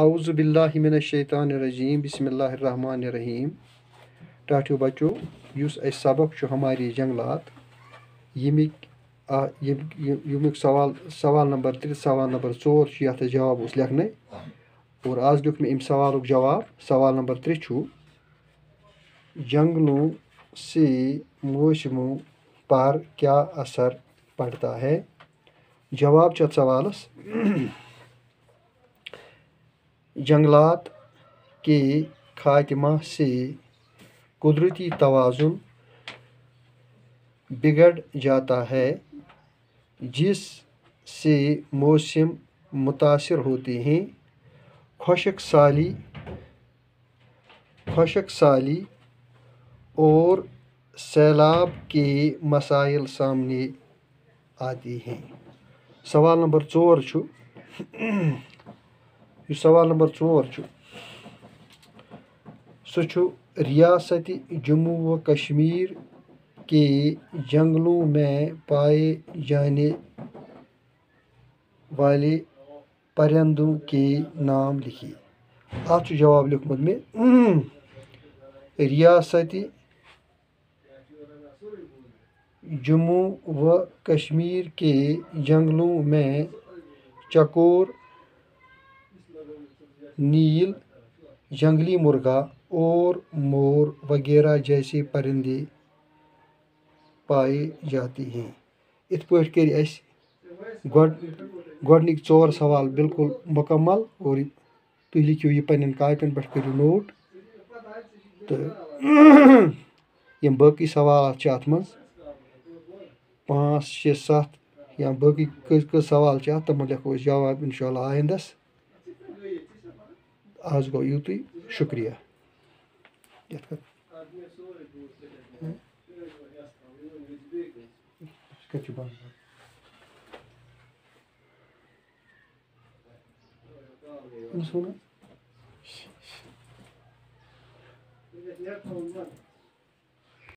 اعوذ باللہ من الشیطان الرجیم بسم اللہ الرحمن الرحیم. ٹاٹھیو بچو یس اس سبق ہماری جنگلات یمیک سوال نمبر 3 سوال نمبر 4 یتھ جواب اس لکھنے اور آج لکھ میں ام سوالک جواب. سوال نمبر 3 جنگلوں سے موسموں پر کیا اثر پڑتا ہے. جواب چھ سوالس جنگلات کے خاتمہ سے قدرتی توازن بگڑ جاتا ہے جس سے موسم متاثر ہوتے ہیں. خشک سالی اور سیلاب کے مسائل سامنے آتے ہیں. سوال نمبر 4 سوال نمبر 4 ریاست جموں و کشمیر کے جنگلوں میں پائے جانے والے پرندوں کے نام لکھیے. اتھ جواب لکھمت میں ریاست جموں و کشمیر کے جنگلوں میں چکور، نیل، جنگلی مرغا اور مور وغیرہ جیسے پرندے پائے جاتے ہیں. ات پٲٹھۍ کٔرۍ اَسہِ گۄڈنِکۍ 4 سوال بالکل مکمل اور تُہۍ لیکھِو یہِ پنٛنٮ۪ن کاپین پٮ۪ٹھ کٔرِو نوٹ تہٕ یِم باقٕے سوالات چھِ اَتھ منٛز 5 6 7 یا باقٕے کٔژ سوال چھِ اَتھ تِمن لیکھو أسۍ جواب اِنشاء اللہ آیندس. آز گوٚو یُتُے. شُکریہ.